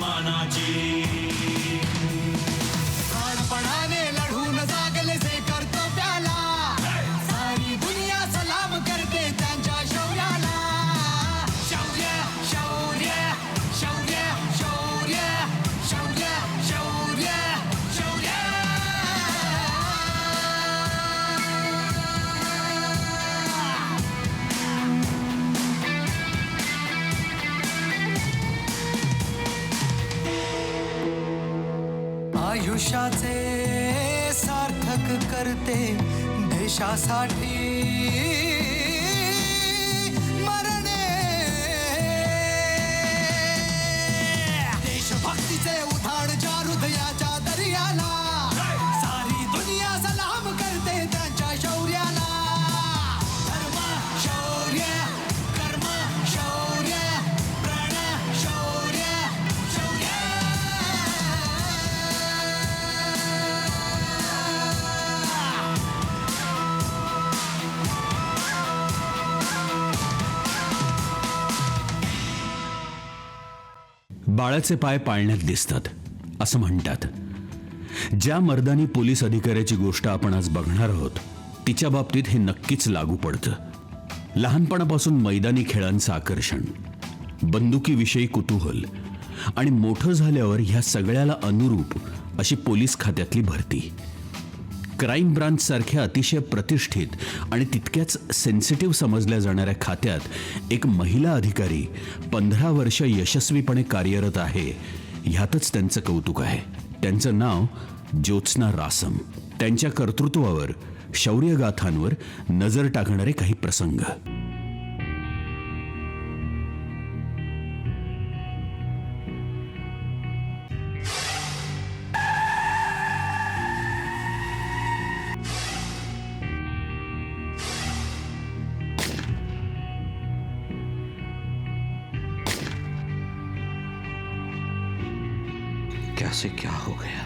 स्वाभिमानाची. प्राणपणाने लढून जागले जे कर्तव्याला, सारी दुनिया सलाम करते त्यांच्या शौर्याला. शौर्य शौर्य शौर्य शौर्य शौर्य शौर्य शौर्य. आयुष्याचे सार्थक करते देशासाठी मरणे. देशभक्तीचे उधाण ज्या हृदयाच्या दर्याला, सारी दुनिया सलाम करते त्यांच्या शौर्याला. धर्म शौर्य कर्म शौर्य प्रण शौर्य शौर्य. बाळाचे पाय पाळण्यात दिसतात असं म्हणतात. ज्या मर्दानी पोलीस अधिकाऱ्याची गोष्ट आपण आज बघणार आहोत तिच्या बाबतीत हे नक्कीच लागू पडतं. लहानपणापासून मैदानी खेळांचं आकर्षण, बंदुकीविषयी कुतूहल आणि मोठं झाल्यावर ह्या सगळ्याला अनुरूप अशी पोलीस खात्यातली भरती. क्राईम ब्रांच सारख्या अतिशय प्रतिष्ठित आणि तितक्याच सेन्सिटिव्ह समजल्या जाणाऱ्या खात्यात एक महिला अधिकारी 15 वर्ष यशस्वीपणे कार्यरत आहे, ह्यातच त्यांचं कौतुक आहे. त्यांचं नाव ज्योत्स्ना रासम. त्यांच्या कर्तृत्वावर, शौर्यगाथांवर नजर टाकणारे काही प्रसंग. कैसे क्या हो गया,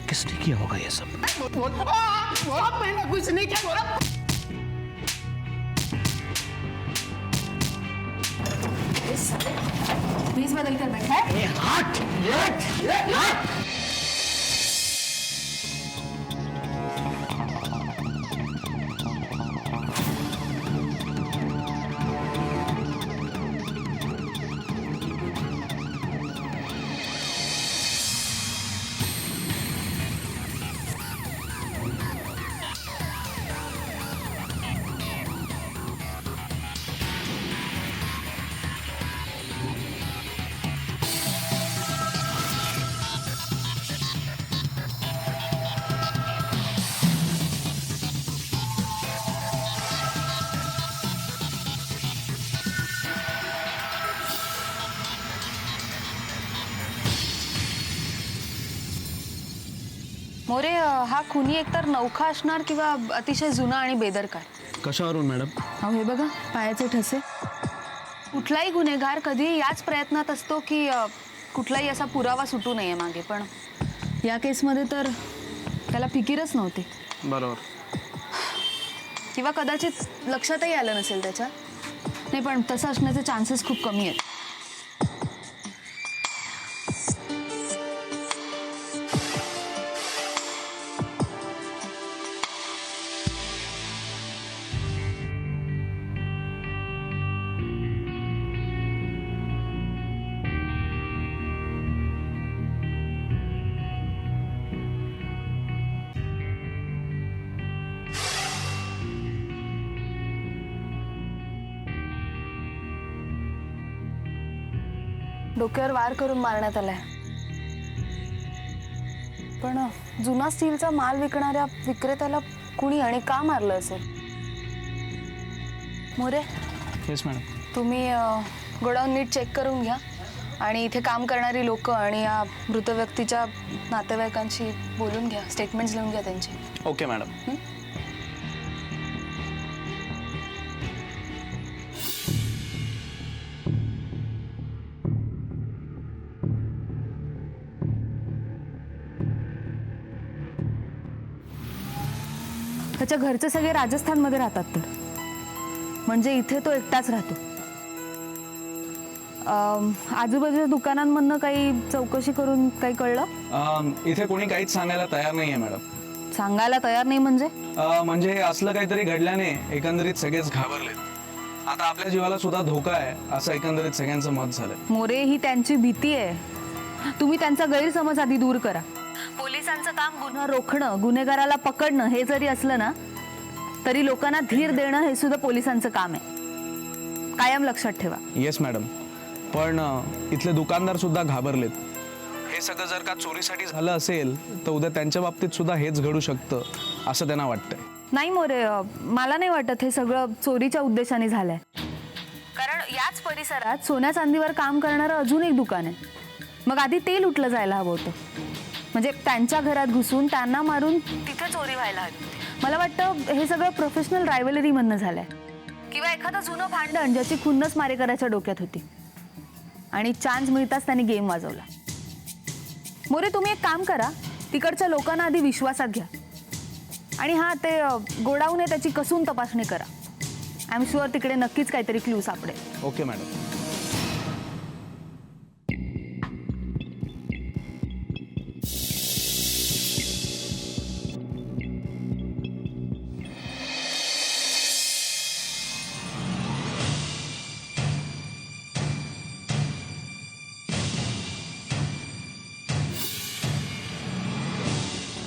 किसने किया होगा ये सब? मैंने कुछ नहीं किया बोला. प्लीज बदल कर बैठा है. मोरे, हा खुनी एकतर नौखा असणार किंवा अतिशय जुना आणि बेदरकार. कशावरून मॅडम? अहो हे बघा, पायाचे ठसे. कुठलाही गुन्हेगार कधी याच प्रयत्नात असतो की कुठलाही असा पुरावा सुटू नये मागे, पण या केसमध्ये तर त्याला फिकीरच नव्हती. बरोबर. किंवा कदाचित लक्षातही आलं नसेल त्याच्या. नाही, पण तसं असण्याचे चान्सेस खूप कमी आहेत. डोक्यावर वार करून मारण्यात आलाय. पण जुना स्टीलचा माल विकणाऱ्या विक्रेत्याला कुणी आणि का मारलं असेल? More, yes madam. तुम्ही गोडाऊन नीट चेक करून घ्या आणि इथे काम करणारी लोक आणि या मृत व्यक्तीच्या नातेवाईकांशी बोलून घ्या, स्टेटमेंट्स लिहून घ्या त्यांचे. Okay madam. त्याच्या घरचे सगळे राजस्थानमध्ये राहतात, तर म्हणजे इथे तो एकटाच राहतो. आजूबाजूच्या दुकानांमधनं काही चौकशी करून काही कळलं? इथे कोणी काहीच सांगायला तयार नाहीये मॅडम. सांगायला तयार नाही म्हणजे? म्हणजे असलं काहीतरी घडल्याने एकंदरीत सगळेच घाबरलेत. आता आपल्या जीवाला सुद्धा धोका आहे असं एकंदरीत सगळ्यांचं मत झालंय. मोरे, ही त्यांची भीती आहे. तुम्ही त्यांचा गैरसमज आधी दूर करा. पोलिसांचं काम गुन्हा रोखणं, गुन्हेगाराला पकडणं हे जरी असलं ना तरी लोकांना धीर देणं हे सुद्धा पोलिसांचं काम आहे. कायम लक्षात ठेवा. येस मॅडम, पण इथले दुकानदार सुद्धा घाबरलेत. हे सगळं जर का चोरीसाठी झालं असेल तर उद्या त्यांच्या बाबतीत सुद्धा हेच घडू शकतं असं त्यांना वाटतंय. नाही मोरे, मला नाही वाटत हे सगळं चोरीच्या उद्देशाने झालंय. कारण याच परिसरात सोन्या चांदीवर काम करणारं अजून एक दुकान आहे. मग आधी ते लुटलं जायला हवं होतं. म्हणजे त्यांच्या घरात घुसून त्यांना मारून तिथे चोरी व्हायला हवी. मला वाटतं हे सगळं प्रोफेशनल रायव्हलरी मधनं झालंय किंवा एखादं जुनं भांडण ज्याची खुन्नस मारेकऱ्याच्या डोक्यात होती आणि चान्स मिळताच त्यांनी गेम वाजवला. मोरे, तुम्ही एक काम करा, तिकडच्या लोकांना आधी विश्वासात घ्या आणि ते गोडाऊन आहे त्याची कसून तपासणी करा. आय एम शुअर तिकडे नक्कीच काहीतरी क्लू सापडेल. Okay madam.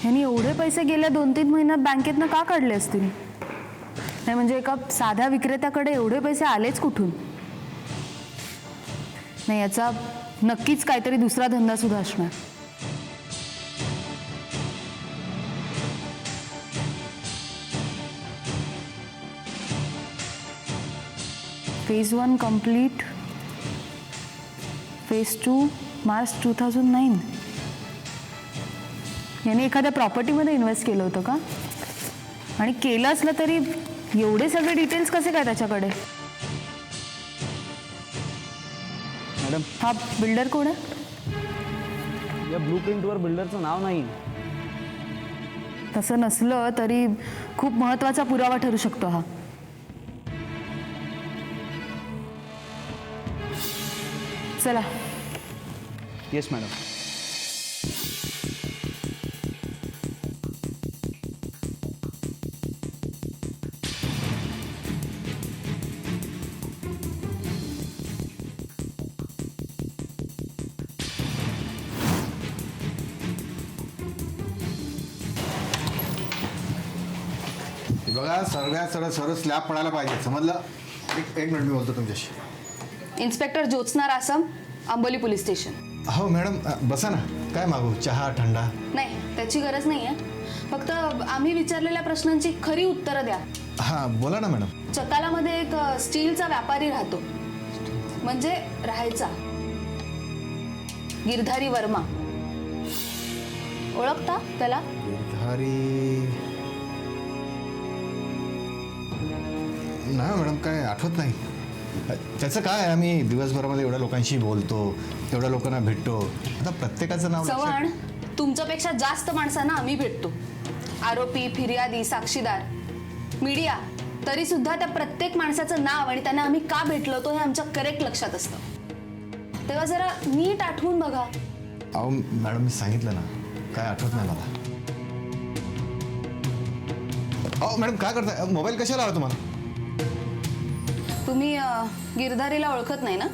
ह्यांनी एवढे पैसे गेल्या 2-3 महिन्यात बँकेतनं का काढले असतील? नाही म्हणजे एका साध्या विक्रेत्याकडे एवढे पैसे आलेच कुठून? नाही, याचा नक्कीच काहीतरी दुसरा धंदा सुद्धा असणार. Phase 1 complete. फेज 2 मार्च 2009. याने एखाद्या प्रॉपर्टीमध्ये इन्व्हेस्ट केलं होतं का? आणि केलं असलं तरी एवढे सगळे डिटेल्स कसे काय त्याच्याकडे? मॅडम, हा बिल्डर कोण आहे? या ब्लू प्रिंटवर बिल्डरचं नाव नाही. तसं नसलं तरी खूप महत्वाचा पुरावा ठरू शकतो हा. चला. Yes madam. बघा, सर्व स्लॅब पडायला पाहिजे, समजलं? एक मिनिट, मी बोलतो तुमच्याशी. Inspector Jyotsna rasam, Amboli police station. हो मॅडम, बसा ना. काय मागू, चहा, थंडा? नाही, त्याची गरज नाही आहे. फक्त आम्ही विचारलेल्या प्रश्नांची खरी उत्तरं द्या. हां, बोला ना मॅडम. चतालामध्ये एक स्टीलचा व्यापारी राहतो, म्हणजे राहायचा, गिरधारी वर्मा. ओळखता त्याला? गिरधारी? नाही मॅडम, काय आठवत नाही. त्याचं काय, आम्ही दिवसभरामध्ये एवढ्या लोकांशी बोलतो, एवढ्या लोकांना भेटतो. आता प्रत्येकाचं नाव चव्हाण, तुमच्यापेक्षा जास्त माणसांना आम्ही भेटतो. आरोपी, फिर्यादी, साक्षीदार, मीडिया. तरी सुद्धा त्या प्रत्येक माणसाचं नाव आणि त्यांना आम्ही का भेटलो होतो हे आमच्या करेक्ट लक्षात असतं. तेव्हा जरा नीट आठवून बघा. अहो मॅडम, मी सांगितलं ना, काय आठवत नाही मला. अहो मॅडम, काय करताय? मोबाईल कशाला हवा तुम्हाला? तुम्ही गिरधारीला ओळखत नाही ना?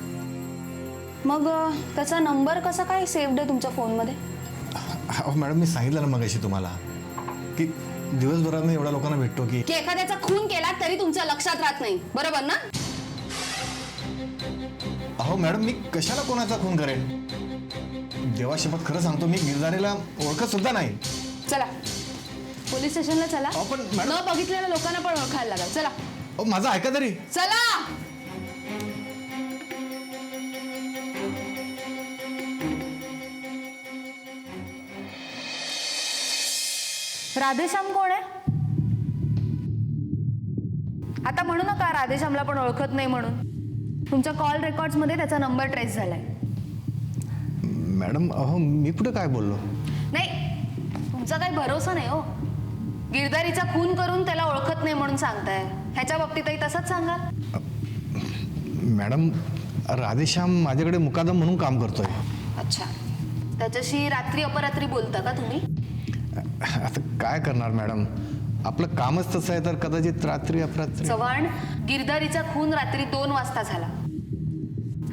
मग त्याचा नंबर कसा काय सेव्ड आहे तुमच्या फोनमध्ये? अहो मॅडम, मी सांगितलं ना मगाशी तुम्हाला की दिवसभरात मी एवढ्या लोकांना भेटतो की एखाद्याचा खून केला तरी तुमच्या लक्षात राहत नाही, बरोबर ना? अहो मॅडम, मी कशाला कोणाचा खून करेन? देवाशपथ खरं सांगतो, मी गिरधारीला ओळखत सुद्धा नाही. चला पोलीस स्टेशनला चला. पण मॅडम, न बघितलेल्या लोकांना पण ओळखायला लागेल. चला. अहो माझं ऐका तरी. चला. राधेश्याम कोण आहे? आता म्हणू नका राधेश्यामला पण ओळखत नाही म्हणून. तुमच्या कॉल रेकॉर्ड्स मध्ये त्याचा नंबर ट्रेस झालाय. मॅडम, अहो मी कुठे काय बोललो? नाही, तुमचा काही भरोसा नाही हो. गिरधारीचा खून करून त्याला ओळखत नाही म्हणून सांगताय. ह्याच्या बाबतीतही तसंच सांगाल? मॅडम, राधेश्याम माझ्याकडे मुकादम म्हणून काम करतोय. अच्छा, त्याच्याशी रात्री अपरात्री बोलता का तुम्ही? आता काय करणार मॅडम, आपलं कामच तसं आहे तर कदाचित रात्री अपरात्री. चव्हाण, गिरधारीचा खून रात्री 2 वाजता झाला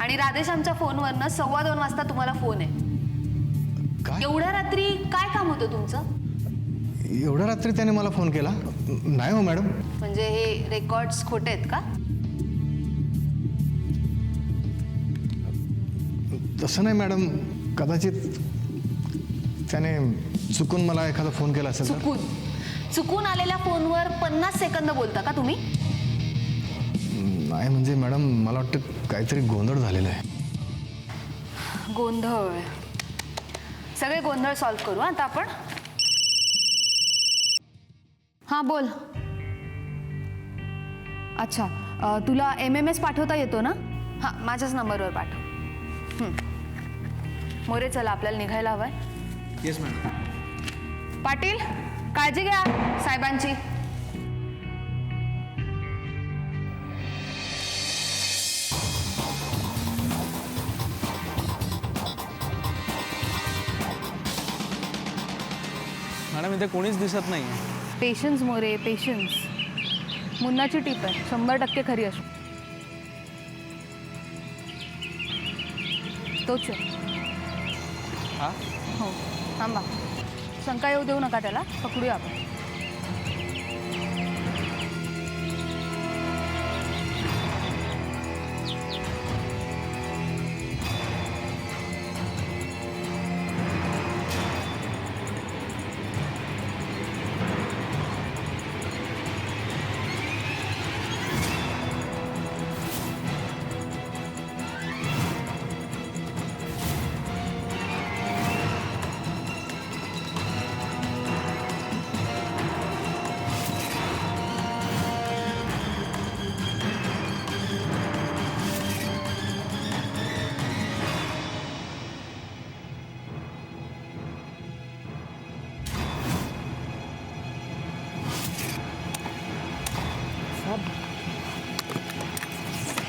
आणि राधेश्यामच्या फोनवरनं 2:15 वाजता तुम्हाला फोन आहे. काय एवढ्या रात्री काय काम होतं तुमचं? एवढ्या रात्री त्याने मला फोन केला? नाही हो मॅडम. म्हणजे हे रेकॉर्ड्स खोटे आहेत का? तसं नाही मॅडम, कदाचित त्याने चुकून मला एखादा फोन केला असेल तर. चुकून आलेल्या फोनवर 50 सेकंद बोलता का तुम्ही? नाही म्हणजे मॅडम, मला वाटतं काहीतरी गोंधळ झालेला आहे. गोंधळ? सगळे गोंधळ सॉल्व्ह करू आता आपण. हां बोल. अच्छा, तुला MMS पाठवता येतो ना? हां, माझ्याच नंबरवर पाठव. मोरे, चला आपल्याला निघायला हवंय. Yes madam. पाटील, काळजी घ्या साहेबांची. मॅडम इथे कोणीच दिसत नाही. Patience More, patience. मुन्नाची टीप आहे, 100% खरी असो. तोच आहे. हा, हो, थांबा. शंका येऊ देऊ नका त्याला, पकडूया आपण.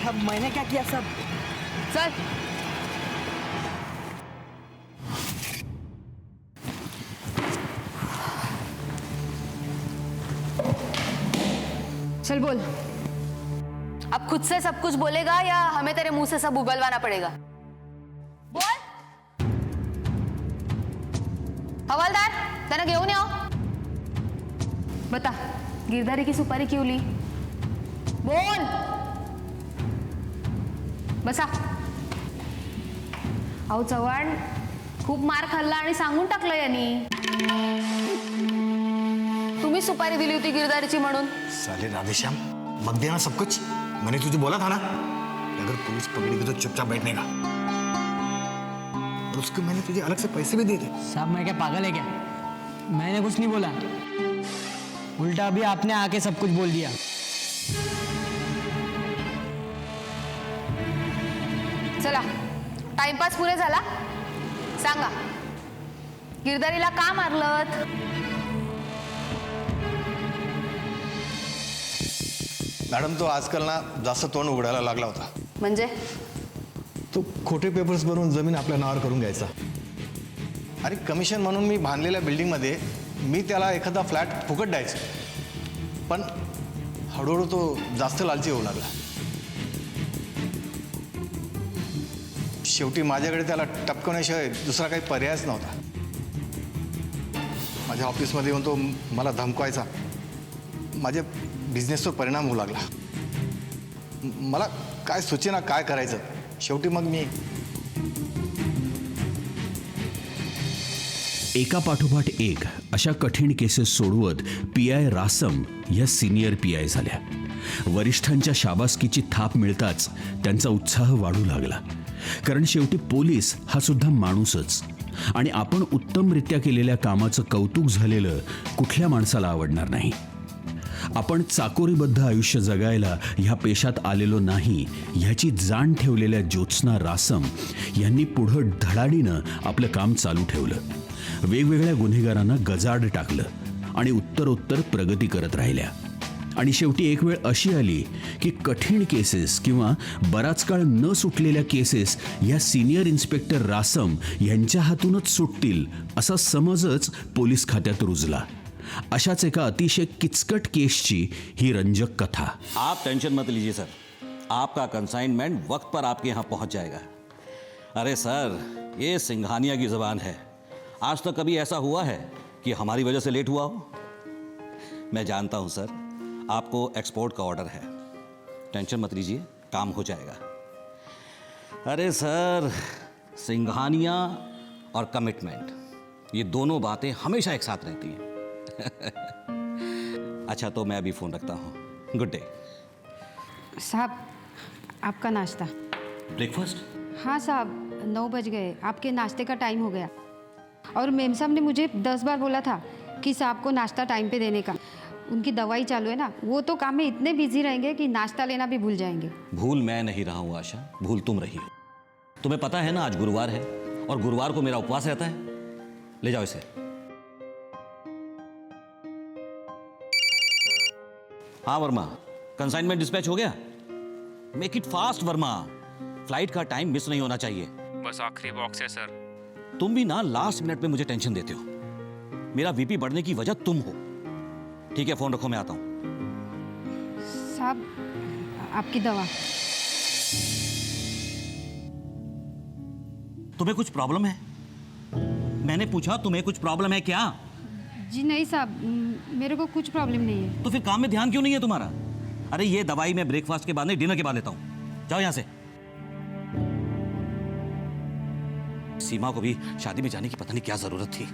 अब मैंने क्या किया सब? चल. चल बोल. अब खुद से सब कुछ बोलेगा या हमें तेरे मुंह से सब उगलवाना पड़ेगा? बोल. हवालदार, त्यांना घेऊन येऊ. बता, गिरधारी की सुपारी क्यों ली? बोल. बसा. अहो चव्हाण, खूप मार खाल्ला आणि सांगून टाकलं यांनी. तुम्ही सुपारी दिली होती गिरधारीची म्हणून. साले राधेश्याम, बक दिया ना सब कुछ. मैंने तुझे बोला था ना, अगर पुलिस पकड़ेगी तो चुपचाप बैठने का. और उसको मैंने तुझे अलग से पैसे भी दिए थे. साहब मैं क्या पागल है क्या? मैंने कुछ नहीं बोला, उल्टा अभी आपने आके सब कुछ बोल दिया. चला, टाइमपास पुरे झाला. सांगा, गिरधारीला का मारलत? मॅडम, तो आजकाल ना जास्त तोंड उघडायला लागला होता. म्हणजे तो खोटे पेपर्स भरून जमीन आपल्या नावावर करून घ्यायचा. आणि कमिशन म्हणून मी बांधलेल्या बिल्डिंगमध्ये मी त्याला एखादा फ्लॅट फुकट द्यायचं. पण हळूहळू तो जास्त लालची होऊ लागला. शेवटी माझ्याकडे त्याला टपकवण्याशिवाय दुसरा काही पर्यायच नव्हता. माझ्या ऑफिसमध्ये येऊन तो मला धमकवायचा. माझ्या बिझनेसवर परिणाम होऊ लागला. मला काय सुचेना काय करायचं. शेवटी मग मी एका पाठोपाठ एक अशा कठीण केसेस सोडवत PI रासम या सिनियर PI झाल्या. वरिष्ठांच्या शाबासकीची थाप मिळताच त्यांचा उत्साह वाढू लागला. कारण शेवटी पोलीस हा सुद्धा माणूसच. आणि आपण उत्तमरित्या केलेल्या कामाचं कौतुक झालेलं कुठल्या माणसाला आवडणार नाही. आपण चाकोरीबद्ध आयुष्य जगायला ह्या पेशात आलेलो नाही ह्याची जाण ठेवलेल्या ज्योत्स्ना रासम यांनी पुढं धडाडीनं आपलं काम चालू ठेवलं. वेगवेगळ्या गुन्हेगारांना गजाआड टाकलं आणि उत्तरोत्तर प्रगती करत राहिल्या. आणि शेवटी एक वेळ अशी आली की कठीण केसेस किंवा बराच काळ न सुटलेल्या केसेस या सिनियर इन्स्पेक्टर रासम यांच्या हातूनच सुटतील असा समजच पोलीस खात्यात रुजला. अशाच एका अतिशय किचकट केसची ही रंजक कथा. आप टेंशन मत लीजिए सर, आपका कंसाइनमेंट वक्त पर आपके यहाँ पहुँच जाएगा. अरे सर, ये सिंघानिया की ज़बान है. आज तक कभी ऐसा हुआ है कि हमारी वजह से लेट हुआ हो? मैं जानता हूँ सर, आपको एक्सपोर्ट का ऑर्डर है. टेंशन मत लीजिए, काम हो जाएगा. अरे सर, सिंघानिया और कमिटमेंट ये दोनों बातें हमेशा एक साथ रहती हैं. अच्छा, तो मैं अभी फ़ोन रखता हूँ. Good day. साहब, आपका नाश्ता. ब्रेकफास्ट? हाँ साहब, 9 बज गए, आपके नाश्ते का टाइम हो गया. और मेम साहब ने मुझे 10 बार बोला था कि साहब को नाश्ता टाइम पे देने का. उनकी दवाई चालू है ना, वो तो काम में इतने बिजी रहेंगे कि नाश्ता लेना भी भूल जाएंगे. भूल मैं नहीं रहा हूँ आशा, भूल तुम रही हो. तुम्हें पता है ना आज गुरुवार है और गुरुवार को मेरा उपवास रहता है. ले जाओ इसे. हाँ वर्मा, कंसाइनमेंट डिस्पैच हो गया? Make it fast Verma, flight का टाइम मिस नहीं होना चाहिए. बस आखिरी बॉक्स है सर. तुम भी ना लास्ट मिनट में मुझे टेंशन देते हो. मेरा वीपी बढ़ने की वजह तुम हो. ठीक है, फोन रखो, मैं आता हूं. साहब, आपकी दवा. तुम्हें कुछ प्रॉब्लम है? मैंने पूछा तुम्हें कुछ प्रॉब्लम है क्या? जी नहीं साहब, मेरे को कुछ प्रॉब्लम नहीं है. तो फिर काम में ध्यान क्यों नहीं है तुम्हारा? अरे ये दवाई मैं ब्रेकफास्ट के बाद नहीं, डिनर के बाद लेता हूं. जाओ यहां से. सीमा को भी शादी में जाने की पता नहीं क्या जरूरत थी.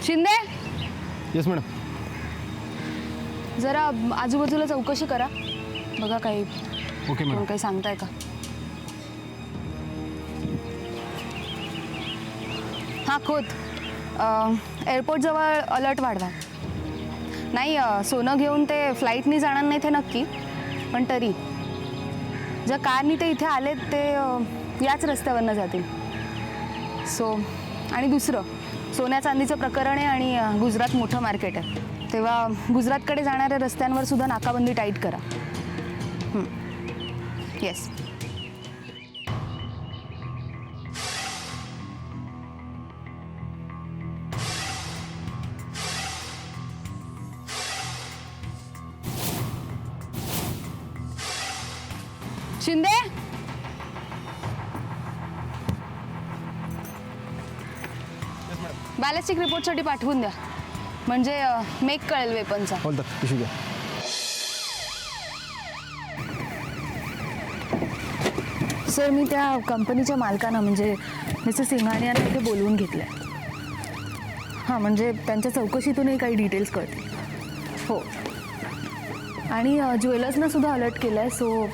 Shinde, yes madam. जरा आजूबाजूला चौकशी करा, बघा काही ओके कोण काही सांगताय का. हां खोत, एअरपोर्टजवळ अलर्ट वाढवा. नाही, सोनं घेऊन ते फ्लाईटनी जाणार नाही ते नक्की, पण तरी ज्या कारनी ते इथे आलेत ते याच रस्त्यावरनं जातील. सो आणि दुसरं, सोन्या चांदीचं प्रकरण आहे आणि गुजरात मोठं मार्केट आहे, तेव्हा गुजरातकडे जाणाऱ्या रस्त्यांवर सुद्धा नाकाबंदी टाईट करा. येस. शिंदे, बॅलिस्टिक रिपोर्टसाठी पाठवून द्या. म्हणजे मेक कळेल वेपनचा. बोलतात पिशवी घ्या. सर मी त्या कंपनीच्या मालकांना म्हणजे मिस्टर सिंघानिया यांना इथे बोलवून घेतलं आहे. हां म्हणजे त्यांच्या चौकशीतूनही काही डिटेल्स कळतील. हो आणि ज्वेलर्सना सुद्धा अलर्ट केलं आहे. सो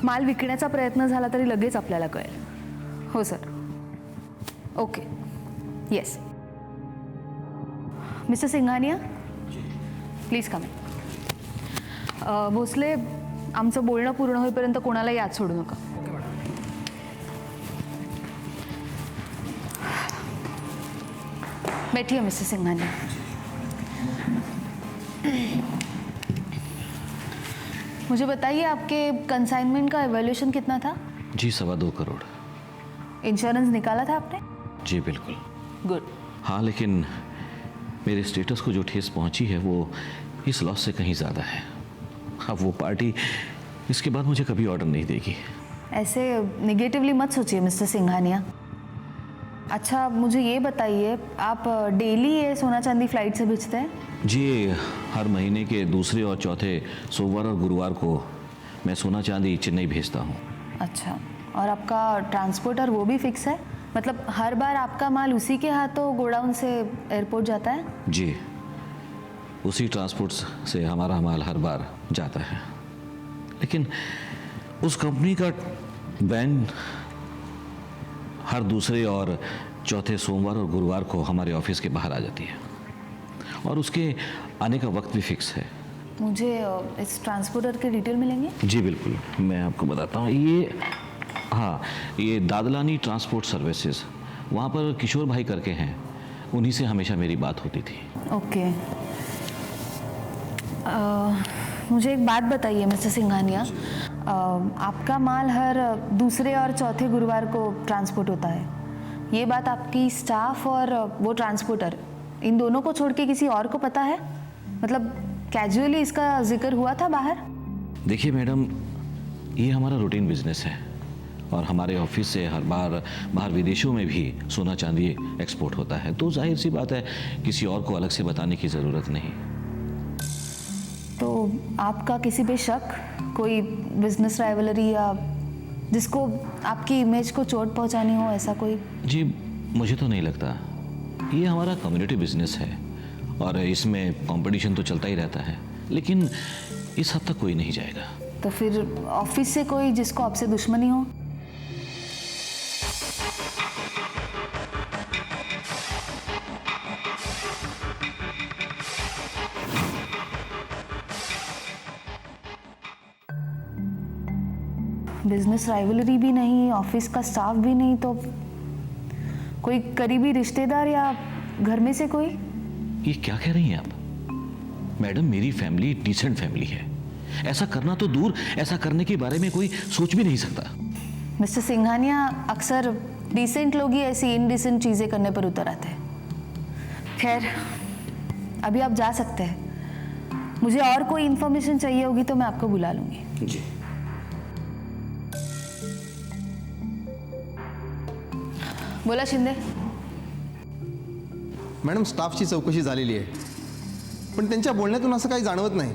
माल विकण्याचा प्रयत्न झाला तरी लगेच आपल्याला कळेल. हो sir. Okay. Yes. Mister Singhania please come. Bhosale आमचं बोलणं पूर्ण होईपर्यंत कोणाला याद सोडू नका. बैठिए मिस्टर सिंघानिया. मुझे बताइए आपके कंसाइनमेंट का एवैल्यूएशन कितना था? जी 2.25 करोड़. इंश्योरेंस निकाला था आपने? जी बिल्कुल. गुड. हाँ, लेकिन मेरे स्टेटस को जो ठेस पहुंची है वो इस लॉस से कहीं ज़्यादा है. अब वो पार्टी इसके बाद मुझे कभी ऑर्डर नहीं देगी. ऐसे निगेटिवली मत सोचिए मिस्टर सिंघानिया. अच्छा मुझे ये बताइए आप डेली ये सोना चांदी फ्लाइट से भेजते हैं? जी, हर महीने के दूसरे और चौथे सोमवार और गुरुवार को मैं सोना चांदी चेन्नई भेजता हूँ. अच्छा और आपका ट्रांसपोर्टर वो भी फिक्स है? मतलब हर बार आपका माल उसी के हाथों गोडाउन से एयरपोर्ट जाता है? जी, उसी ट्रांसपोर्ट से हमारा माल हर बार जाता है. लेकिन उस कंपनी का वैन हर दूसरे और चौथे सोमवार और गुरुवार को हमारे ऑफिस के बाहर आ जाती है और उसके आने का वक्त भी फिक्स है. मुझे इस ट्रांसपोर्टर के डिटेल मिलेंगे? जी बिल्कुल, मैं आपको बताता हूँ. ये दादलानी ट्रांसपोर्ट सर्विसेज, वहाँ पर किशोर भाई करके हैं, उन्हीं से हमेशा मेरी बात होती थी. ओके. मुझे एक बात बताइए मिस्टर सिंघानिया. आपका माल हर दूसरे और चौथे गुरुवार को ट्रांसपोर्ट होता है. ये बात आपकी स्टाफ और वो ट्रांसपोर्टर इन दोनों को छोड़ के किसी और को पता है? मतलब कैजुअली इसका जिक्र हुआ था बाहर? देखिए मैडम, ये हमारा रूटीन बिजनेस है और हमारे ऑफिस से हर बार बाहर विदेशों में भी सोना चांदी एक्सपोर्ट होता है, तो जाहिर सी बात है किसी और को अलग से बताने की ज़रूरत नहीं. तो आपका किसी पे शक, कोई बिजनेस राइवलरी या जिसको आपकी इमेज को चोट पहुंचानी हो, ऐसा कोई? जी मुझे तो नहीं लगता. ये हमारा कम्युनिटी बिजनेस है और इसमें कंपटीशन तो चलता ही रहता है, लेकिन इस हद तक कोई नहीं जाएगा. तो फिर ऑफिस से कोई जिसको आपसे दुश्मनी हो? बिजनेस राइवलरी भी नहीं, ऑफिस का स्टाफ भी नहीं, तो कोई करीबी रिश्तेदार या घर में से कोई? ये क्या कह रही हैं आप? मैडम, मेरी फैमिली डिसेंट फैमिली है. ऐसा करना तो दूर, ऐसा करने के बारे में कोई सोच भी नहीं सकता. मिस्टर सिंघानिया, अक्सर डिसेंट लोग ही ऐसी इनडिसेंट चीज़ें करने पर उतर आते हैं. खैर, अभी आप जा सकते हैं. मुझे और कोई इन्फॉर्मेशन चाहिए होगी तो मैं आपको बुला लूँगी. जी. बोला शिंदे. मॅडम, स्टाफची चौकशी झालेली आहे, पण त्यांच्या बोलण्यातून असं काही जाणवत नाही.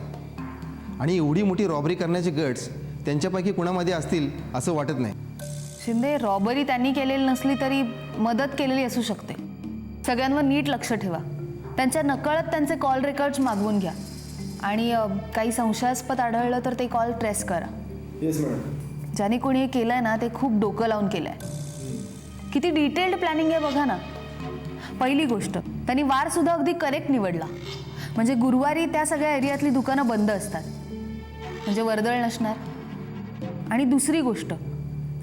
आणि एवढी मोठी रॉबरी करण्याचे गट्स त्यांच्यापैकी कुणामध्ये असतील असं वाटत नाही. शिंदे, रॉबरी त्यांनी केलेली नसली तरी मदत केलेली असू शकते. सगळ्यांवर नीट लक्ष ठेवा. त्यांच्या नकळत त्यांचे कॉल रेकॉर्ड्स मागवून घ्या आणि काही संशयास्पद आढळलं तर ते कॉल ट्रेस करा. Yes madam. ज्याने कोणी हे केलं आहे ना ते खूप डोकं लावून केलं आहे. किती डिटेल्ड प्लॅनिंग आहे बघा ना. पहिली गोष्ट, त्यांनी वारसुद्धा अगदी करेक्ट निवडला. म्हणजे गुरुवारी त्या सगळ्या एरियातली दुकानं बंद असतात, म्हणजे वर्दळ नसणार. आणि दुसरी गोष्ट,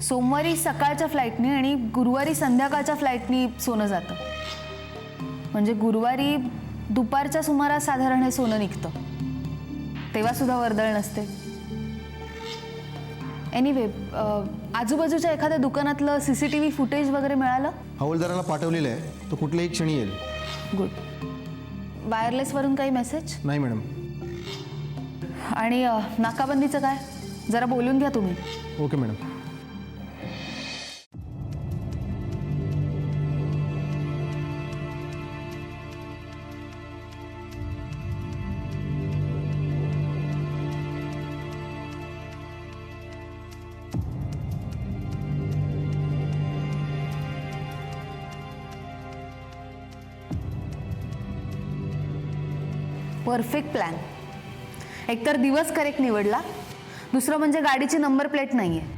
सोमवारी सकाळच्या फ्लाईटनी आणि गुरुवारी संध्याकाळच्या फ्लाईटनी सोनं जातं. म्हणजे गुरुवारी दुपारच्या सुमारास साधारण हे सोनं निघतं, तेव्हासुद्धा वर्दळ नसते. एनिवे, आजूबाजूच्या एखाद्या दुकानातलं CCTV फुटेज वगैरे मिळालं? हवालदाराला पाठवलेलं आहे, तो कुठल्याही क्षणी येईल. गुड. वायरलेसवरून काही मेसेज? नाही मॅडम. आणि नाकाबंदीचं काय? जरा बोलून घ्या तुम्ही. Okay madam. Perfect plan. एकतर दिवस करेक्ट निवडला, दुसरं म्हणजे गाडीची नंबर प्लेट नाही आहे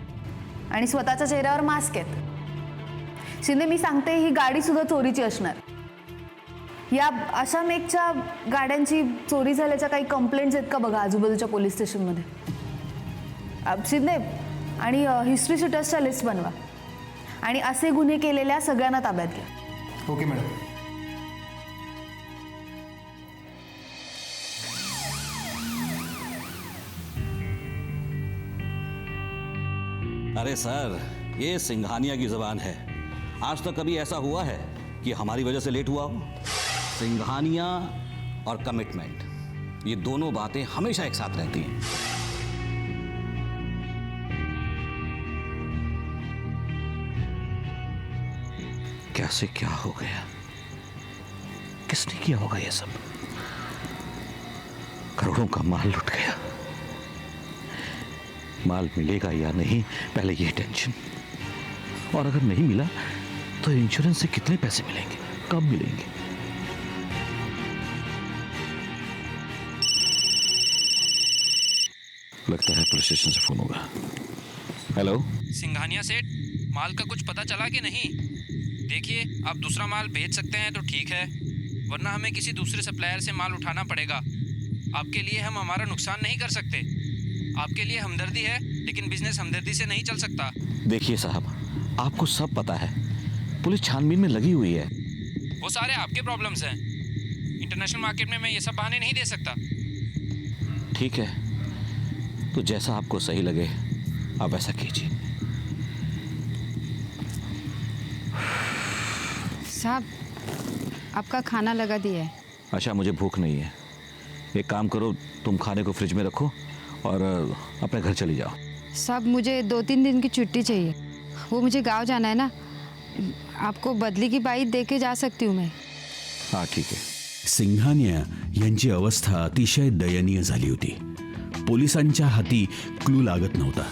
आणि स्वतःच्या चेहऱ्यावर मास्क आहेत. शिंदे, मी सांगते ही गाडीसुद्धा चोरीची असणार. या अशा मेकच्या गाड्यांची चोरी झाल्याच्या काही कंप्लेंट्स आहेत का बघा आजूबाजूच्या पोलीस स्टेशनमध्ये. शिंदे, आणि हिस्ट्री शीटर्सच्या लिस्ट बनवा आणि असे गुन्हे केलेल्या सगळ्यांना ताब्यात घ्या. Okay madam. अरे सर, ये सिंघानिया की ज़बान है. आज तक कभी ऐसा हुआ है कि हमारी वजह से लेट हुआ हो? सिंघानिया और कमिटमेंट, ये दोनों बातें हमेशा एक साथ रहती हैं. कैसे क्या हो गया? किसने किया होगा ये सब? करोड़ों का माल लुट गया. माल मिलेगा या नहीं, पहले ये टेंशन. और अगर नहीं मिला तो इंश्योरेंस से कितने पैसे मिलेंगे, कब मिलेंगे? लगता है पुलिस स्टेशन से फोन होगा. हेलो. सिंघानिया सेठ, माल का कुछ पता चला कि नहीं? देखिए, आप दूसरा माल भेज सकते हैं तो ठीक है, वरना हमें किसी दूसरे सप्लायर से माल उठाना पड़ेगा. आपके लिए हम हमारा नुकसान नहीं कर सकते. आपके लिए हमदर्दी है, लेकिन बिजनेस हमदर्दी से नहीं चल सकता. देखिए साहब, आपको सब पता है, पुलिस छानबीन में लगी हुई है. वो सारे आपके प्रॉब्लम्स हैं. इंटरनेशनल मार्केट में मैं ये सब बहाने नहीं दे सकता. ठीक है, तो जैसा आपको सही लगे आप ऐसा कीजिए. साहब, आपका खाना लगा दिया है. अच्छा, मुझे भूख नहीं है. एक काम करो, तुम खाने को फ्रिज में रखो और अपने घर चली जाओ. साहब, मुझे 2-3 दिन की छुट्टी चाहिए. वो मुझे गांव जाना है ना. आपको बदली की बाईट दे के जा सकती हूँ मैं. हाँ ठीक है. सिंघानिया यांची अवस्था अतिशय दयनीय झाली होती. पोलिसांच्या हाती क्लू लागत नव्हता.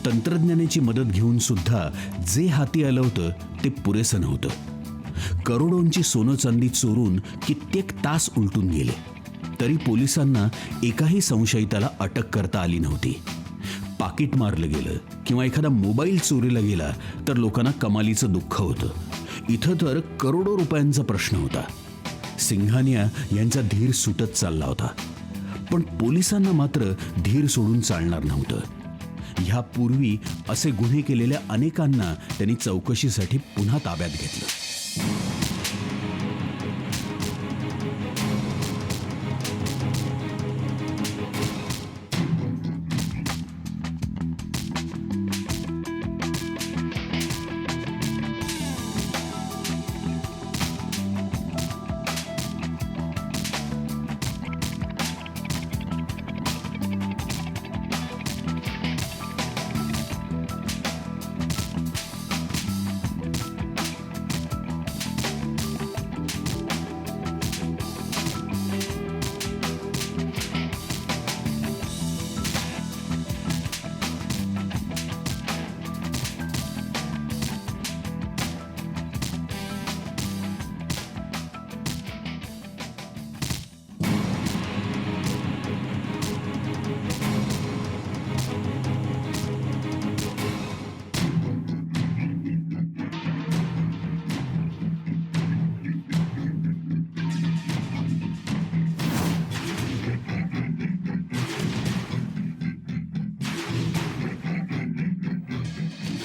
तंत्रज्ञानाची मदत घेऊन सुद्धा जे हाती आलं होतं ते पुरेसं नव्हतं. करोडोंची सोनं चांदी चोरून कित्येक तास उलटून गेले तरी पोलिसांना एकाही संशयिताला अटक करता आली नव्हती. पाकिट मारलं गेलं किंवा एखादा मोबाईल चोरीला गेला तर लोकांना कमालीचं दुःख होतं. इथं तर करोडो रुपयांचा प्रश्न होता. सिंघानिया यांचा धीर सुटत चालला होता. पण पोलिसांना मात्र धीर सोडून चालणार नव्हतं. ह्यापूर्वी असे गुन्हे केलेल्या अनेकांना त्यांनी चौकशीसाठी पुन्हा ताब्यात घेतलं.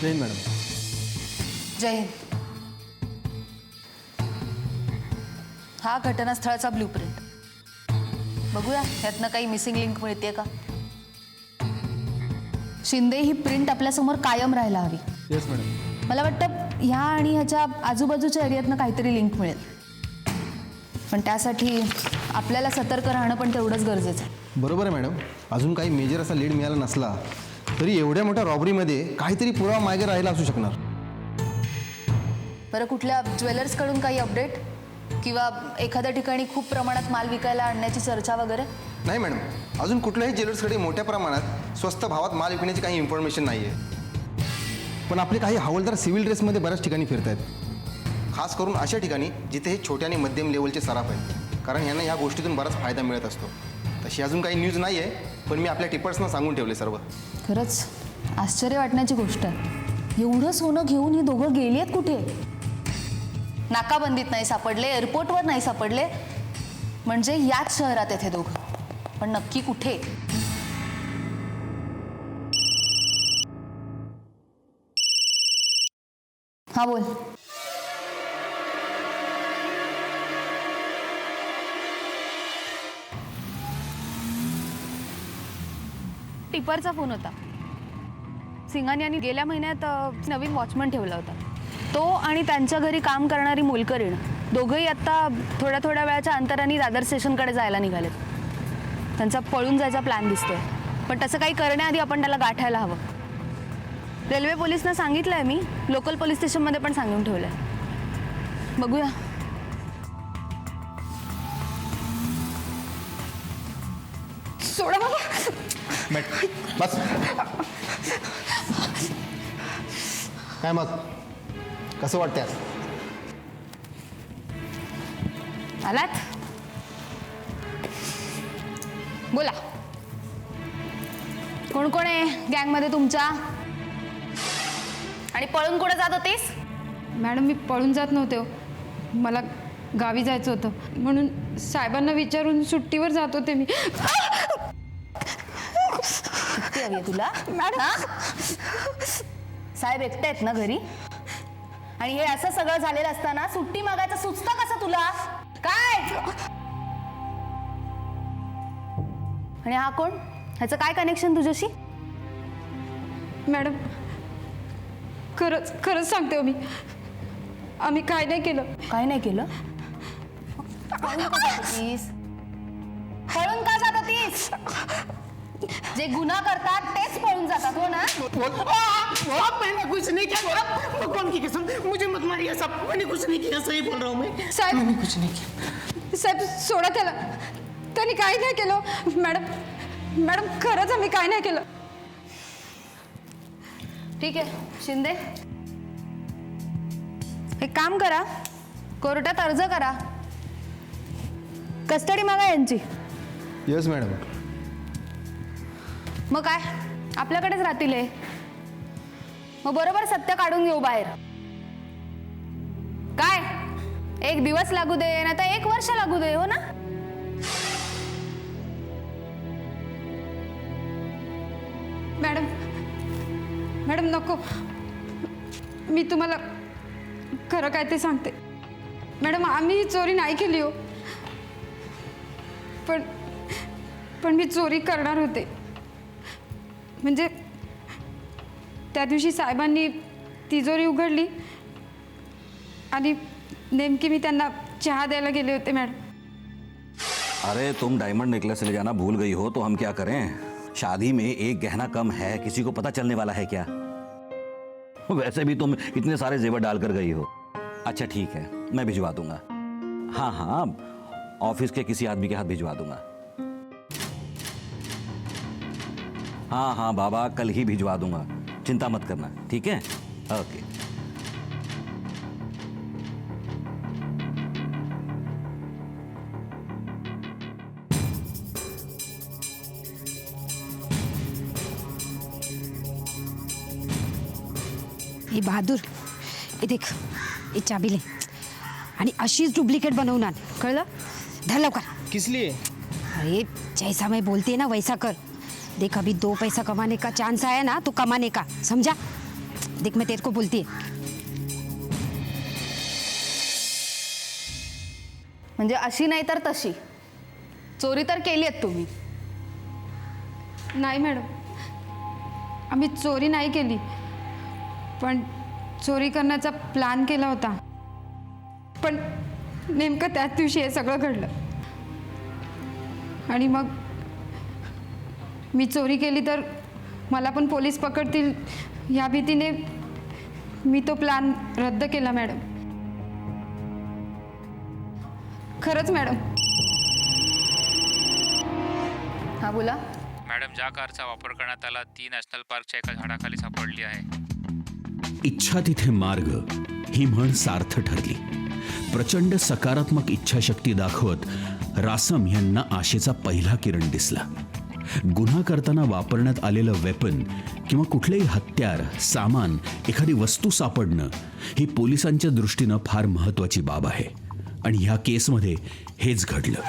जय हिंद मॅडम. जय हिंद. हा घटनास्थळाचा ब्लूप्रिंट बघूया, ह्यातनं काही मिसिंग लिंक मिळते का. शिंदे, ही प्रिंट आपल्यासमोर कायम राहायला हवी. Yes madam. मला वाटतं ह्या आणि ह्याच्या आजूबाजूच्या एरियातनं काहीतरी लिंक मिळेल, पण त्यासाठी आपल्याला सतर्क राहणं पण तेवढंच गरजेचं आहे. बरोबर आहे मॅडम. अजून काही मेजर असा लीड मिळाला नसला तरी एवढ्या मोठ्या रॉबरीमध्ये काहीतरी पुरावा मागे राहिला असू शकणार. बरं, कुठल्या ज्वेलर्सकडून काही अपडेट किंवा एखाद्या ठिकाणी खूप प्रमाणात माल विकायला आणण्याची चर्चा वगैरे? नाही मॅडम, अजून कुठल्याही ज्वेलर्सकडे मोठ्या प्रमाणात स्वस्त भावात माल विकण्याची काही इन्फॉर्मेशन नाही आहे. पण आपले काही हवालदार सिव्हिल ड्रेसमध्ये बऱ्याच ठिकाणी फिरत आहेत, खास करून अशा ठिकाणी जिथे हे छोट्या आणि मध्यम लेवलचे सराफ आहेत. कारण यांना ह्या गोष्टीतून बराच फायदा मिळत असतो. तशी अजून काही न्यूज नाही आहे, पण मी आपल्या टिपर्सना सांगून ठेवले सर्व. खरंच आश्चर्य वाटण्याची गोष्ट आहे. एवढं सोनं घेऊन ही दोघं गेली आहेत कुठे? नाकाबंदीत नाही सापडले, एअरपोर्टवर नाही सापडले, म्हणजे याच शहरात आहेत हे दोघं. पण नक्की कुठे? हा बोल. टिपरचा फोन होता. सिंघानी यांनी गेल्या महिन्यात नवीन वॉचमन ठेवला होता. तो आणि त्यांच्या घरी काम करणारी मोलकरीण दोघंही आता थोड्या थोड्या वेळाच्या अंतराने दादर स्टेशनकडे जायला निघालेत. त्यांचा पळून जायचा प्लॅन दिसतोय, पण तसं काही करण्याआधी आपण त्याला गाठायला हवं. रेल्वे पोलिसना सांगितलंय मी, लोकल पोलीस स्टेशनमध्ये पण सांगून ठेवलंय. बघूया. सोडा बाबा. बस. काय मग कसं वाटतंय? आलात? बोला. कोण कोण आहे गँगमध्ये तुमच्या? आणि पळून कुठे जात होतीस? मॅडम मी पळून जात नव्हते हो. मला गावी जायचं होतं म्हणून साहेबांना विचारून सुट्टीवर जात होते मी. सुट्टी हवी आहे तुला? मॅडम साहेब एकटे आहेत ना घरी? आणि हे असं सगळं झालेलं असताना सुट्टी मागायचं सुचतं कसं तुला? काय? आणि हा कोण? ह्याचं काय कनेक्शन तुझ्याशी? मॅडम खरंच खरंच सांगते हो मी, आम्ही काय नाही केलं. काय नाही केलं? पळून का जात होतीस? पळून का जात होतीस? जे गुन्हा करतात तेच पळून जातात, हो ना? मैंने कुछ नहीं किया, भगवान की कसम मुझे मत मारिए साहब, मैंने कुछ नहीं किया, सही बोल रहा हूँ मैं. साहेब मैंने कुछ नहीं किया. साहेब सोडा त्याला, त्यांनी काही नाही केलं. मॅडम मॅडम खरंच आम्ही काय नाही केलं. ठीक आहे शिंदे, एक काम करा, कोर्टात अर्ज करा, कस्टडी मागा यांची. Yes madam. मग काय आपल्याकडेच राहतील हे. मग बरोबर सत्य काढून घेऊ बाहेर. काय 1 दिवस लागू दे ना तर 1 वर्ष लागू दे, हो ना? मॅडम मॅडम नको, मी तुम्हाला खरं काय ते सांगते. मॅडम आम्ही चोरी नाही केली हो, पण मी चोरी करणार होते. म्हणजे त्या दिवशी साहेबांनी तिजोरी उघडली आणि नेमकी मी त्यांना चहा द्यायला गेले होते मॅडम. अरे तुम डायमंड नेकलेस ले जाना भूल गई हो तो हम क्या करें? शादी में एक गहना कम है, किसी को पता चलने वाला है क्या? वैसे भी तुम इतने सारे जेवर डालकर गई हो. अच्छा ठीक है, मैं भिजवा दूंगा. हाँ हाँ, ऑफिस के किसी आदमी के हाथ भिजवा दूंगा. हाँ हाँ बाबा, कल ही भिजवा दूंगा, चिंता मत करना. ठीक है, ओके. हे बहादूर, हे देख, हे चाबी ले आणि अशीच डुप्लिकेट बनवणार, कळलं? धर लवकर. किस लिए? अरे जैसा मैं बोलती है ना वैसा कर. देख अभी 2 पैसा कमाने का चांस आया ना तो कमाने का, समझा? देख मैं तेरे को बोलती है. म्हणजे अशी नाही तर तशी चोरी तर केली आहेत तुम्ही. नाही मॅडम, आम्ही चोरी नाही केली, पण चोरी करण्याचा प्लॅन केला होता. पण नेमकं त्याच दिवशी हे सगळं घडलं. आणि मग मी चोरी केली तर मला पण पोलीस पकडतील या भीतीने मी तो प्लॅन रद्द केला मॅडम. खरंच मॅडम. हा बोला. मॅडम, ज्या कारचा वापर करण्यात आला ती नॅशनल पार्कच्या एका झाडाखाली सापडली आहे. इच्छा तिथे मार्ग ही म्हण सार्थ ठरली. प्रचंड सकारात्मक इच्छाशक्ती दाखवत रासम यांना आशेचा पहिला किरण दिसला. गुन्हा करताना वापरण्यात आलेलं वेपन किंवा कुठलेही हत्यार, सामान, एखादी वस्तू सापडणं ही पोलिसांच्या दृष्टीनं फार महत्वाची बाब आहे. आणि ह्या केसमध्ये हेच घडलं.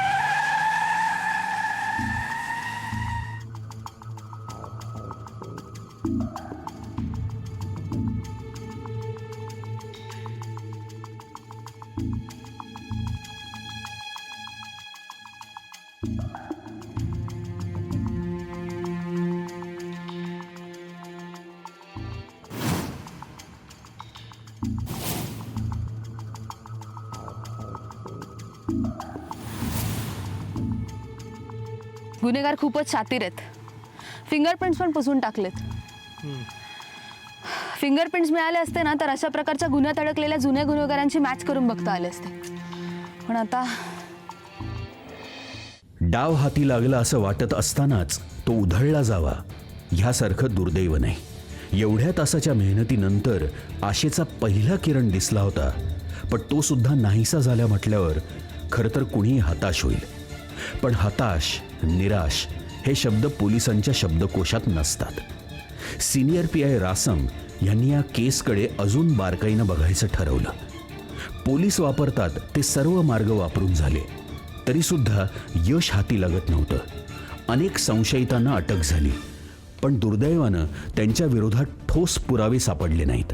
गुन्हेगार खूपच शातीर आहेत. फिंगरप्रिंट्स पण पुसून टाकलेत. फिंगरप्रिंट्स मिळाले असते ना तर अशा प्रकारच्या गुन्ह्यात अडकलेल्या जुन्या गुन्हेगारांची मॅच करून बघता आले असते. पण आता डाव हाती लागला असं वाटत असतानाच तो उधळला जावा ह्यासारखं दुर्दैव नाही. एवढ्या तासाच्या मेहनतीनंतर आशेचा पहिला किरण दिसला होता, पण तो सुद्धा नाहीसा झाला म्हटल्यावर खरं तर कुणीही हताश होईल. पण हताश, निराश हे शब्द पोलिसांच्या शब्दकोशात नसतात. सिनियर PI रासम यांनी या केसकडे अजून बारकाईनं बघायचं ठरवलं. पोलीस वापरतात ते सर्व मार्ग वापरून झाले तरी सुद्धा यश हाती लागत नव्हतं. अनेक संशयितांना अटक झाली, पण दुर्दैवानं त्यांच्या विरोधात ठोस पुरावे सापडले नाहीत.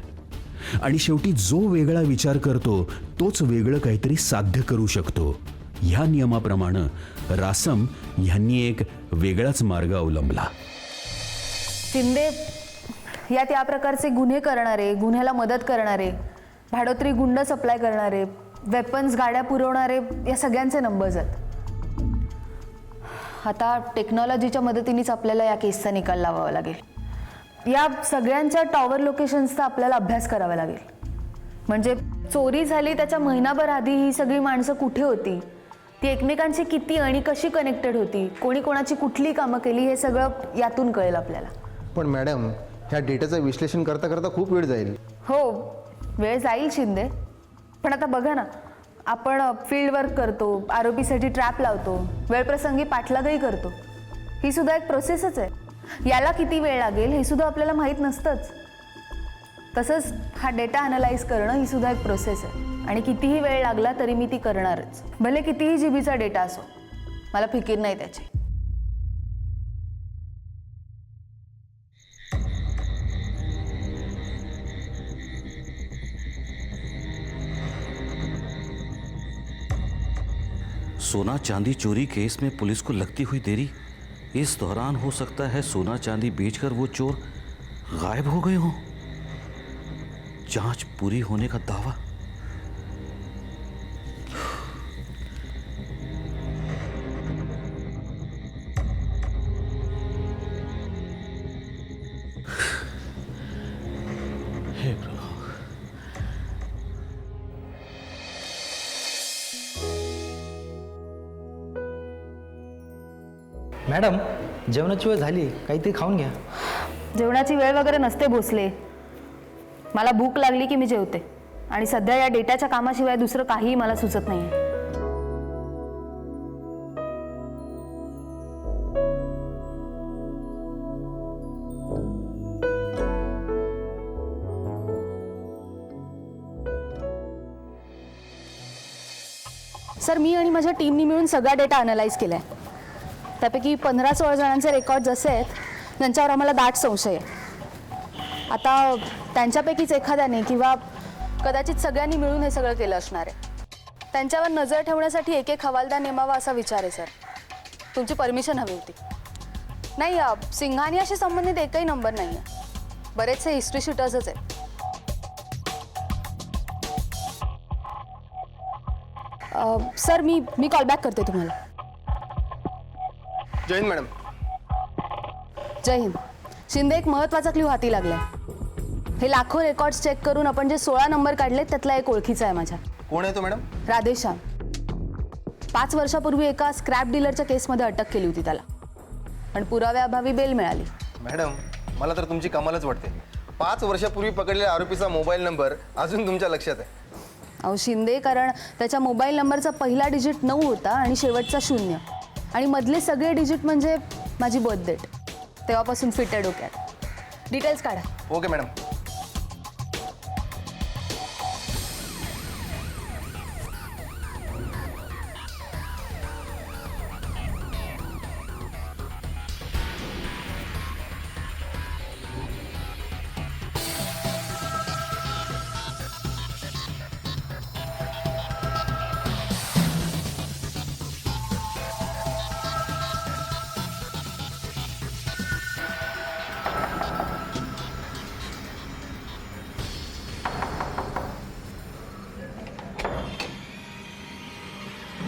आणि शेवटी जो वेगळा विचार करतो तोच वेगळं काहीतरी साध्य करू शकतो. ह्या नियमाप्रमाणे रासम यांनी एक वेगळाच मार्ग अवलंबला. शिंदे यात या प्रकारचे गुन्हे करणारे, गुन्ह्याला मदत करणारे, भाडोत्री गुंड सप्लाय करणारे, वेपन्स गाड्या पुरवणारे या सगळ्यांचे नंबर्स आहेत. आता टेक्नॉलॉजीच्या मदतीनेच आपल्याला या केसचा निकाल लावावा लागेल. या सगळ्यांच्या टॉवर लोकेशन्सचा आपल्याला अभ्यास करावा लागेल. म्हणजे चोरी झाली त्याच्या महिनाभर आधी ही सगळी माणसं कुठे होती, ती एकमेकांशी किती आणि कशी कनेक्टेड होती, कोणी कोणाची कुठली कामं केली, हे सगळं यातून कळेल आपल्याला. पण मॅडम, ह्या डेटाचं विश्लेषण करता करता खूप वेळ जाईल. हो, वेळ जाईल शिंदे, पण आता बघा ना, आपण फील्ड वर्क करतो, आरोपीसाठी ट्रॅप लावतो, वेळप्रसंगी पाठलागही करतो. ही सुद्धा एक प्रोसेसच आहे. याला किती वेळ लागेल हे सुद्धा आपल्याला माहीत नसतंच. तसंच हा डेटा अनालाइज करणं ही सुद्धा एक प्रोसेस आहे आणि कितीही वेळ लागला तरी मी ती करणारच. भले कितीही जीबीचा डेटा असो, मला फिकीर नाही त्याची. सोना चांदी चोरी केस में पुलिस को लगती हुई देरी, इस दौरान हो सकता है सोना चांदी बेचकर वो चोर गायब हो गए हों. जांच पूरी होने का दावा. हे प्रभु. मॅडम, जेवणाची वेळ झाली, काहीतरी खाऊन घ्या. जेवणाची वेळ वगैरे नसते भोसले. मला भूक लागली की मी जेवते आणि सध्या या डेटाच्या कामाशिवाय दुसरं काहीही मला सुचत नाही. सर, मी आणि माझ्या टीमनी मिळून सगळा डेटा अनालाइज केलाय. त्यापैकी 15-16 जणांचे रेकॉर्ड्स असे आहेत ज्यांच्यावर आम्हाला दाट संशय आहे. आता त्यांच्यापैकीच एखाद्याने किंवा कदाचित सगळ्यांनी मिळून हे सगळं केलं असणार आहे. त्यांच्यावर नजर ठेवण्यासाठी एक हवालदार नेमावा असा विचार आहे सर. तुमची परमिशन हवी होती. नाही, सिंघानियाशी संबंधित एकही नंबर नाही आहे. बरेचसे हिस्ट्री शूटर्सच आहेत. सर, मी कॉल बॅक करते तुम्हाला. जय हिंद मॅडम. जय हिंद. शिंदे, एक महत्त्वाचा क्ल्यू हाती लागलाय. हे लाखो रेकॉर्ड्स चेक करून आपण जे 16 नंबर काढले त्यातला एक ओळखीचा आहे माझ्या. कोण आहे तो मॅडम? राधेश्याम. 5 वर्षापूर्वी एका स्क्रॅप डीलरच्या केसमध्ये अटक केली होती त्याला, पण पुराव्याअभावी बेल मिळाली. मॅडम, मला तर तुमची कमालच वाटते. 5 वर्षापूर्वी पकडलेल्या आरोपीचा मोबाईल नंबर अजून तुमच्या लक्षात आहे. अहो शिंदे, कारण त्याच्या मोबाईल नंबरचा पहिला डिजिट 9 होता आणि शेवटचा 0 आणि मधले सगळे डिजिट म्हणजे माझी बर्थ डेट. तेव्हापासून फिट आहे डोक्यात. डिटेल्स काढा. Okay madam.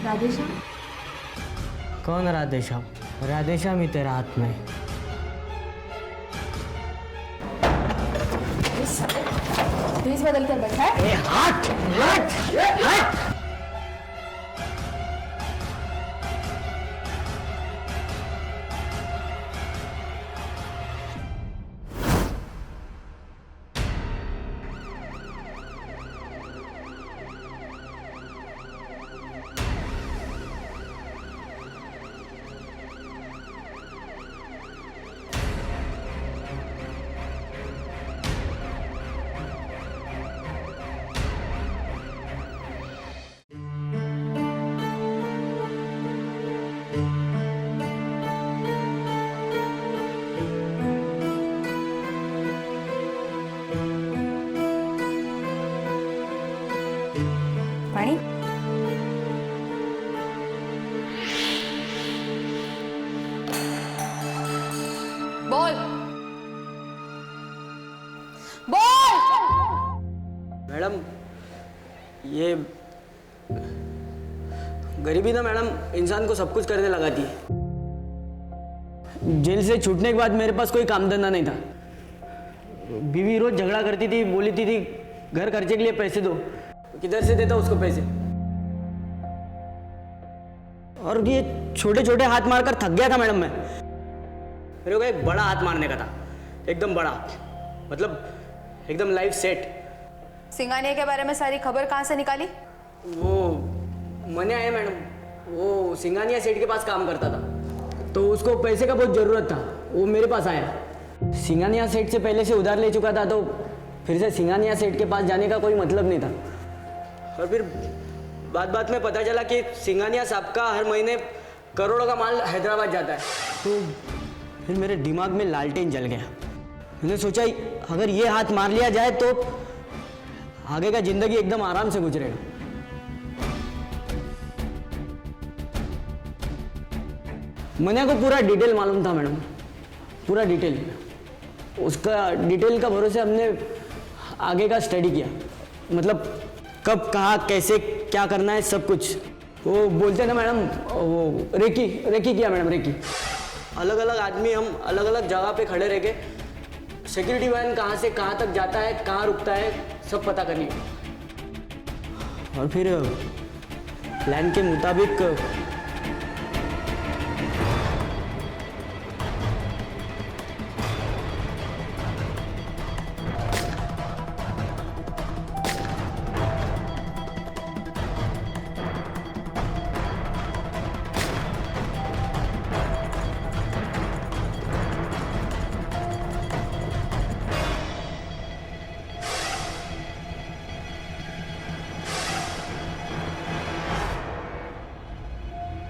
राधेश्याम, कौन राधेश्याम? राधेश्याम ही तेरा हाथ में. प्लीज बदल कर बैठा है. हट हट हट. पाणी. बोल बोल. मैडम, ये गरीबी ना मैडम इंसान को सब कुछ करने लगाती है. जेल से छूटने के बाद मेरे पास कोई काम धंधा नहीं था. बीवी रोज झगड़ा करती थी, बोलती थी घर खर्चे के लिए पैसे दो. किधर से देता उसको पैसे? और ये छोटे छोटे हाथ मारकर थक गया था मैडम मैं. मेरे को एक बड़ा हाथ मारने का था, एकदम बड़ा, मतलब एकदम लाइफ सेट. सिंघानिया के बारे में सारी खबर कहाँ से निकाली? वो मन्या है मैडम, वो सिंघानिया सेठ के पास काम करता था, तो उसको पैसे का बहुत ज़रूरत था, वो मेरे पास आया. सिंघानिया सेठ से पहले से उधार ले चुका था, तो फिर से सिंघानिया सेठ के पास जाने का कोई मतलब नहीं था. और फिर बात बात में पता चला कि सिंघानिया साहब का हर महीने करोड़ों का माल हैदराबाद जाता है. तो फिर मेरे दिमाग में लालटेन जल गया. मैंने सोचा अगर ये हाथ मार लिया जाए तो आगे का जिंदगी एकदम आराम से गुजरेगा. मन्या को पूरा डिटेल मालूम था मैडम, पूरा डिटेल. उसका डिटेल का भरोसे हमने आगे का स्टडी किया, मतलब कब कहाँ कैसे क्या करना है सब कुछ. वो बोलते ना मैडम, वो रेकी किया मैडम, रेकी. अलग अलग आदमी हम अलग अलग जगह पे खड़े रह के सिक्योरिटी वैन कहाँ से कहाँ तक जाता है, कहाँ रुकता है, सब पता कर लिया. और फिर प्लान के मुताबिक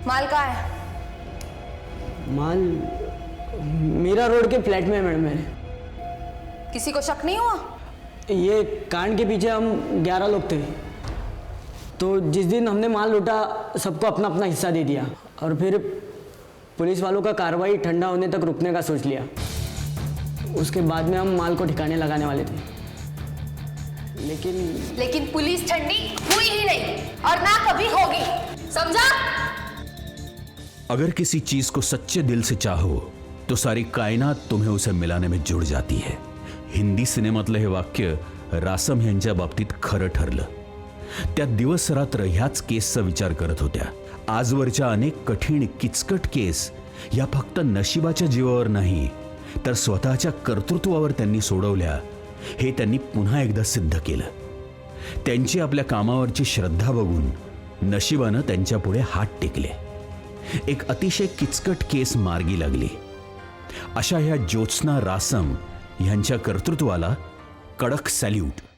माल कहाँ है? माल मीरा रोड के फ्लैट में है मैडम. मेरे किसी को शक नहीं हुआ? ये कांड के पीछे हम 11 लोग थे, तो जिस दिन हमने माल लूटा सबको अपना अपना हिस्सा दे दिया. और फिर पुलिस वालों का कार्रवाई ठंडा होने तक रुकने का सोच लिया. उसके बाद में हम माल को ठिकाने लगाने वाले थे, लेकिन पुलिस ठंडी हुई ही नहीं और ना कभी होगी, समझा? अगर किसी चीज को सच्चे दिल से चाहो तो सारी कायनात तुम्हें उसे मिलाने में जुड़ जाती है. हिंदी सिनेमातलं हे वाक्य रासम यांच्या बाबतीत खरं ठरलं. त्या दिवस रात्र ह्याच केसचा विचार करत होत्या. आजवरच्या अनेक कठीण किचकट केस या फक्त नशिबाच्या जीवावर नाही तर स्वतःच्या कर्तृत्वावर त्यांनी सोडवल्या, हे त्यांनी पुन्हा एकदा सिद्ध केलं. त्यांची आपल्या कामावरची श्रद्धा बघून नशिबानं त्यांच्या पुढे हात टेकले. एक अतिशय किचकट केस मार्गी लागली. अशा ह्या ज्योत्स्ना रासम ह्यांच्या कर्तृत्वाला कडक सॅल्यूट.